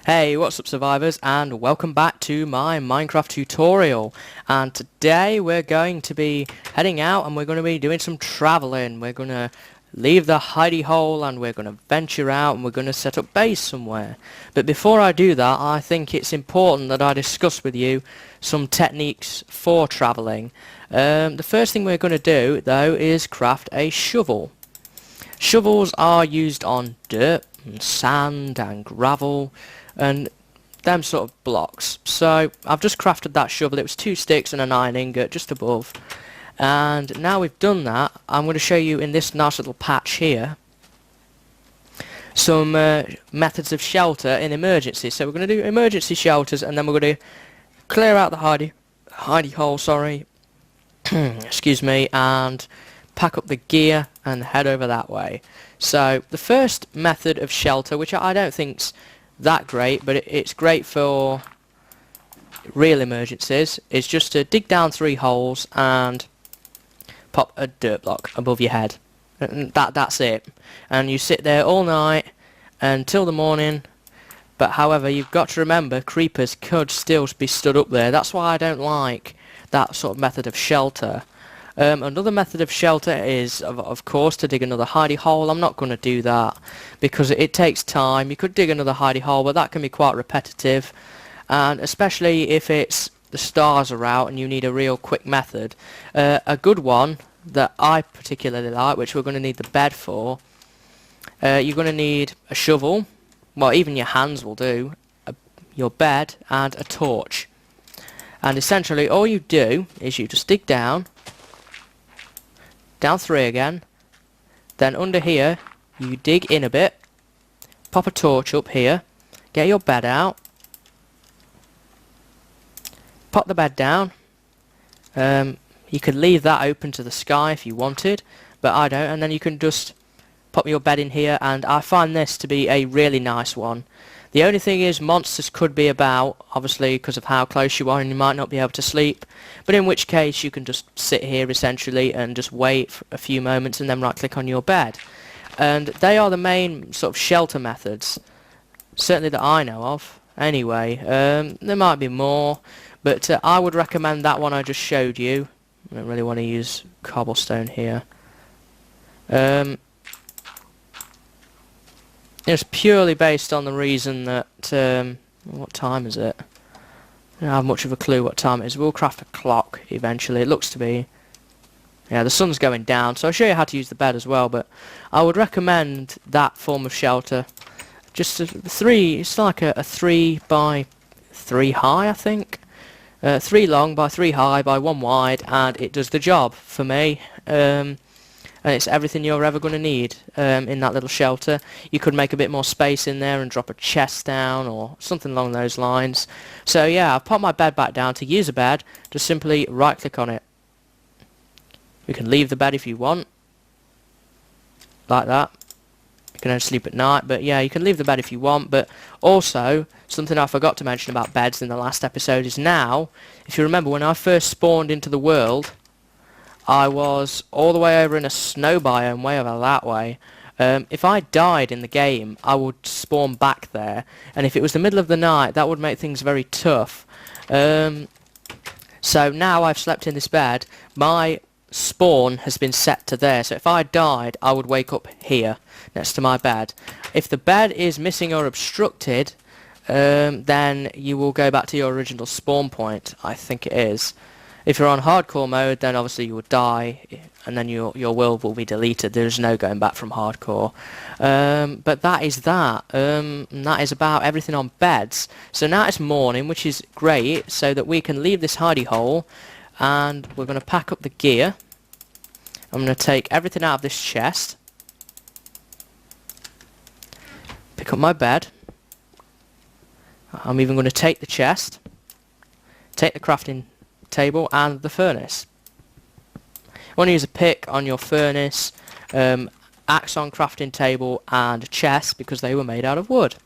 Hey, what's up survivors, and welcome back to my Minecraft tutorial. And today we're going to be heading out and we're going to be doing some traveling. We're going to leave the hidey hole and we're going to venture out and we're going to set up base somewhere. But before I do that, I think it's important that I discuss with you some techniques for traveling. The first thing we're going to do though is craft a shovel. Shovels are used on dirt and sand and gravel and them sort of blocks. So I've just crafted that shovel. It was 2 sticks and an iron ingot just above. And now we've done that, I'm going to show you in this nice little patch here some methods of shelter in emergencies. So we're going to do emergency shelters, and then we're going to clear out the hidey hole, sorry, excuse me, and pack up the gear and head over that way. So the first method of shelter, which I don't think's that great, but it's great for real emergencies, is just to dig down 3 holes and pop a dirt block above your head. And that's it. And you sit there all night until the morning. But however, you've got to remember, creepers could still be stood up there. That's why I don't like that sort of method of shelter. Another method of shelter is, of course, to dig another hidey hole. I'm not going to do that because it takes time. You could dig another hidey hole, but that can be quite repetitive, and especially if the stars are out and you need a real quick method. A good one that I particularly like, which we're going to need the bed for, you're going to need a shovel, well, even your hands will do, your bed, and a torch. And essentially all you do is you just dig down 3 again, then under here you dig in a bit, pop a torch up here, get your bed out, pop the bed down. You could leave that open to the sky if you wanted, but I don't, and then you can just pop your bed in here, and I find this to be a really nice one. The only thing is, monsters could be about, obviously, because of how close you are, and you might not be able to sleep. But in which case, you can just sit here, essentially, and just wait for a few moments, and then right-click on your bed. And they are the main sort of shelter methods, certainly that I know of. Anyway, there might be more, but I would recommend that one I just showed you. I don't really want to use cobblestone here. It's purely based on the reason that, what time is it? I don't have much of a clue what time it is. We'll craft a clock eventually. It looks to be, yeah, the sun's going down, so I'll show you how to use the bed as well, but I would recommend that form of shelter. Just it's like a 3 by 3 high, I think. 3 long by 3 high by 1 wide, and it does the job for me. And it's everything you're ever going to need in that little shelter. You could make a bit more space in there and drop a chest down or something along those lines. So yeah, I've popped my bed back down. To use a bed, just simply right click on it. You can leave the bed if you want, like that. You can only sleep at night, but yeah, you can leave the bed if you want. But also, something I forgot to mention about beds in the last episode is now, if you remember when I first spawned into the world, I was all the way over in a snow biome, way over that way. If I died in the game, I would spawn back there, and if it was the middle of the night, that would make things very tough. So now I've slept in this bed, my spawn has been set to there, so if I died, I would wake up here, next to my bed. If the bed is missing or obstructed, then you will go back to your original spawn point, I think it is. If you're on hardcore mode, then obviously you would die, and then your world will be deleted. There's no going back from hardcore. But that is that. And that is about everything on beds. So now it's morning, which is great, so that we can leave this hidey hole, and we're going to pack up the gear. I'm going to take everything out of this chest. Pick up my bed. I'm even going to take the chest. Take the crafting table and the furnace. You want to use a pick on your furnace, axe on crafting table, and chest because they were made out of wood.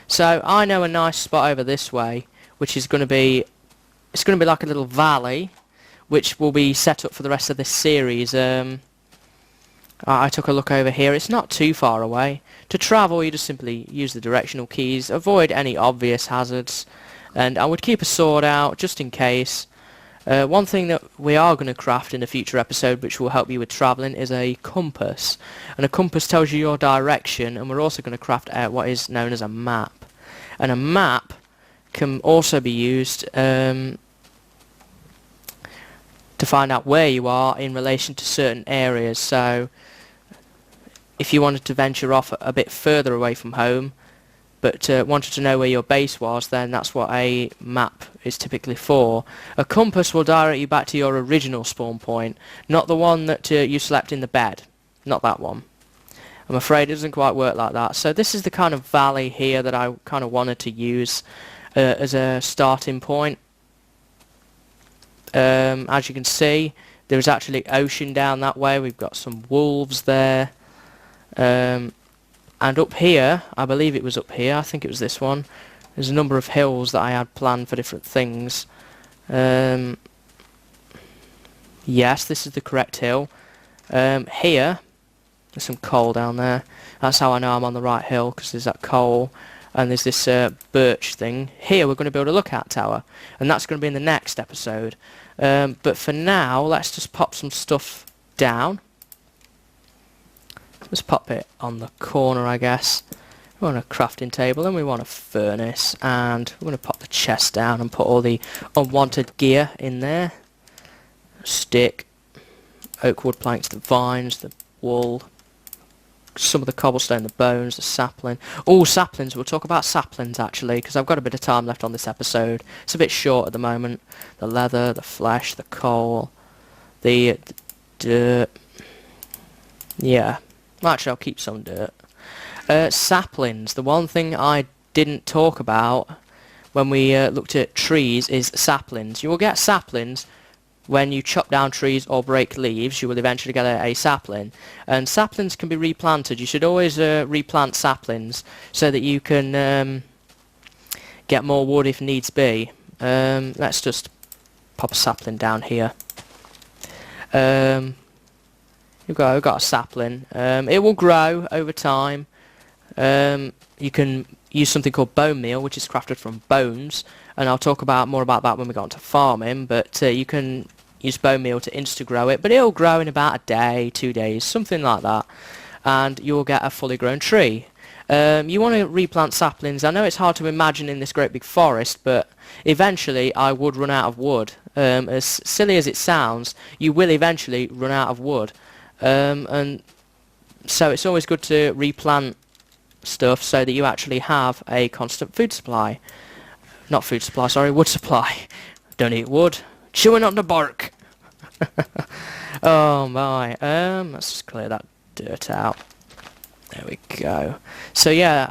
So I know a nice spot over this way, which is going to be, it's going to be like a little valley, which will be set up for the rest of this series. I took a look over here. It's not too far away. To travel, you just simply use the directional keys, avoid any obvious hazards, and I would keep a sword out just in case. One thing that we are going to craft in a future episode which will help you with travelling is a compass. And a compass tells you your direction, and we're also going to craft out what is known as a map. And a map can also be used to find out where you are in relation to certain areas. So if you wanted to venture off a bit further away from home but wanted to know where your base was, then that's what a map is typically for. A compass will direct you back to your original spawn point, not the one that you slept in the bed. Not that one. I'm afraid it doesn't quite work like that. So this is the kind of valley here that I kind of wanted to use as a starting point. As you can see, there's actually ocean down that way. We've got some wolves there. And up here, I believe it was up here, I think it was this one, there's a number of hills that I had planned for different things. Yes, this is the correct hill. Here, there's some coal down there. That's how I know I'm on the right hill, because there's that coal. And there's this birch thing. Here we're going to build a lookout tower, and that's going to be in the next episode. But for now, let's just pop some stuff down. Let's pop it on the corner, I guess. We want a crafting table, and we want a furnace, and we're going to pop the chest down and put all the unwanted gear in there. Stick, oak wood planks, the vines, the wool, some of the cobblestone, the bones, the sapling. Oh, saplings. We'll talk about saplings, actually, because I've got a bit of time left on this episode. It's a bit short at the moment. The leather, the flesh, the coal, the dirt. Yeah. Actually, I'll keep some dirt. Saplings. The one thing I didn't talk about when we looked at trees is saplings. You will get saplings when you chop down trees or break leaves. You will eventually get a sapling. And saplings can be replanted. You should always replant saplings so that you can get more wood if needs be. Let's just pop a sapling down here. We've got a sapling. It will grow over time. You can use something called bone meal, which is crafted from bones, and I'll talk more about that when we get on to farming. But you can use bone meal to insta-grow it, but it'll grow in about a day, 2 days, something like that, and you'll get a fully grown tree. You want to replant saplings. I know it's hard to imagine in this great big forest, but eventually I would run out of wood. As silly as it sounds, you will eventually run out of wood. And so it's always good to replant stuff so that you actually have a constant food supply. Not food supply, sorry, wood supply. Don't eat wood. Chewing on the bark. Oh my. Let's just clear that dirt out. There we go. So yeah,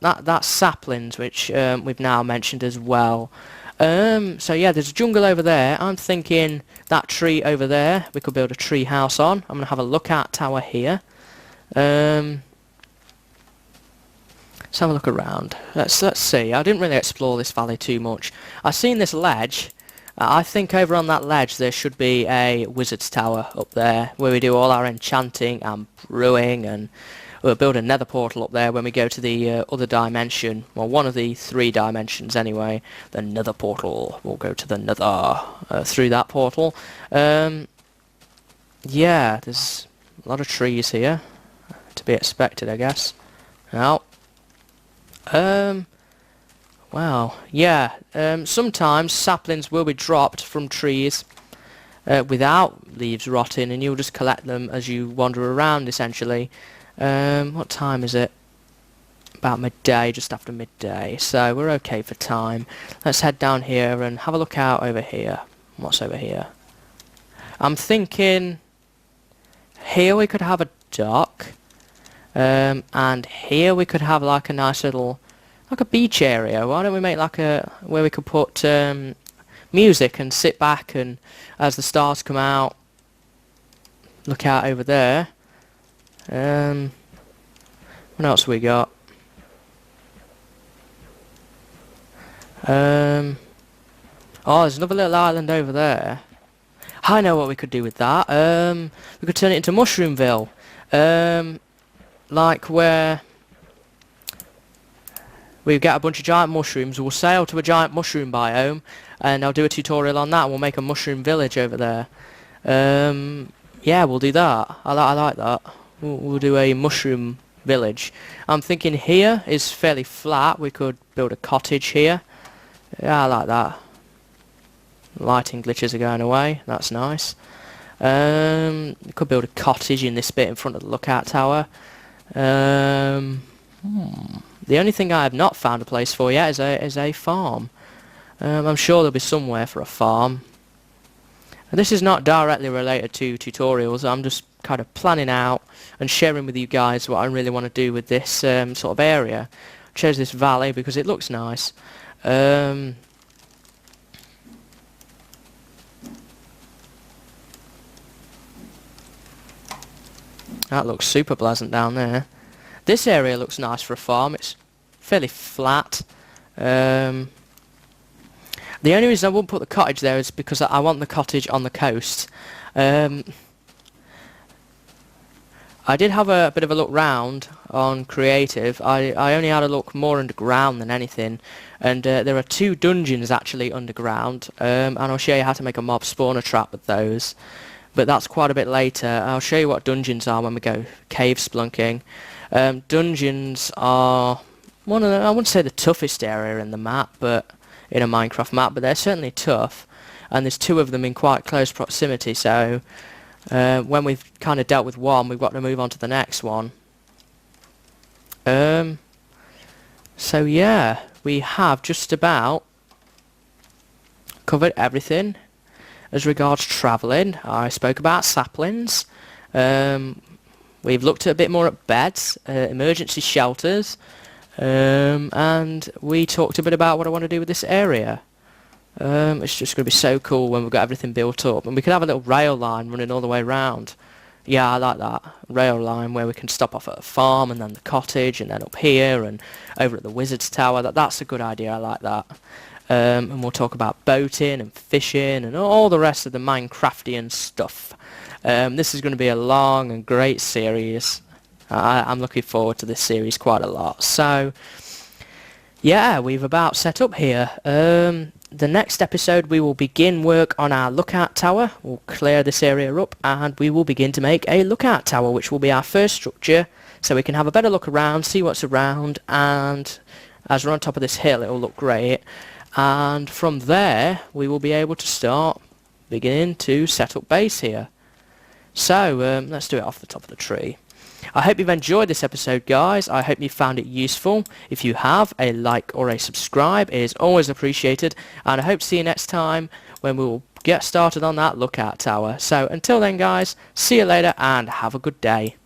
that's saplings, which we've now mentioned as well. So yeah, there's a jungle over there. I'm thinking that tree over there we could build a tree house on. I'm gonna have a lookout tower here. Let's have a look around. Let's see. I didn't really explore this valley too much. I've seen this ledge. I think over on that ledge there should be a wizard's tower up there where we do all our enchanting and brewing, and we'll build a nether portal up there when we go to the other dimension. Well, one of the 3 dimensions anyway. The nether portal. We'll go to the nether through that portal. Yeah, there's a lot of trees here. To be expected, I guess. Now, well, yeah, sometimes saplings will be dropped from trees without leaves rotting, and you'll just collect them as you wander around, essentially. What time is it? About midday, just after midday, so we're okay for time. Let's head down here and have a look out over here. What's over here? I'm thinking here we could have a dock, and here we could have like a nice little, like a beach area. Why don't we make like a, where we could put music and sit back, and as the stars come out, look out over there. What else we got? Oh, there's another little island over there. I know what we could do with that. We could turn it into Mushroomville. Like where we get a bunch of giant mushrooms, we'll sail to a giant mushroom biome, and I'll do a tutorial on that, and we'll make a mushroom village over there. Yeah, we'll do that. I like that. We'll do a mushroom village. I'm thinking here is fairly flat. We could build a cottage here. Yeah, I like that. Lighting glitches are going away. That's nice. We could build a cottage in this bit in front of the lookout tower. The only thing I have not found a place for yet is a farm. I'm sure there'll be somewhere for a farm. And this is not directly related to tutorials. I'm just kind of planning out and sharing with you guys what I really want to do with this sort of area. I chose this valley because it looks nice. That looks super pleasant down there. This area looks nice for a farm. It's fairly flat. The only reason I won't put the cottage there is because I want the cottage on the coast. I did have a bit of a look round on creative. I only had a look more underground than anything, and there are 2 dungeons actually underground, and I'll show you how to make a mob spawner trap with those. But that's quite a bit later. I'll show you what dungeons are when we go cave splunking. Dungeons are one of the, I wouldn't say the toughest area in the map, but in a Minecraft map, but they're certainly tough. And there's 2 of them in quite close proximity, so when we've kind of dealt with one, we've got to move on to the next one. So yeah, we have just about covered everything. As regards travelling, I spoke about saplings. We've looked a bit more at beds, emergency shelters, and we talked a bit about what I want to do with this area. It's just going to be so cool when we've got everything built up, and we could have a little rail line running all the way around. Yeah, I like that. Rail line where we can stop off at a farm, and then the cottage, and then up here, and over at the Wizard's Tower. That's a good idea, I like that. And we'll talk about boating and fishing and all the rest of the Minecraftian stuff. This is going to be a long and great series. I'm looking forward to this series quite a lot. So, yeah, we've about set up here. The next episode we will begin work on our lookout tower. We'll clear this area up and we will begin to make a lookout tower, which will be our first structure, so we can have a better look around, see what's around, and as we're on top of this hill it will look great. And from there we will be able to start beginning to set up base here. So let's do it off the top of the tree. I hope you've enjoyed this episode, guys. I hope you found it useful. If you have, a like or a subscribe is always appreciated, and I hope to see you next time when we will get started on that lookout tower. So until then, guys, see you later and have a good day.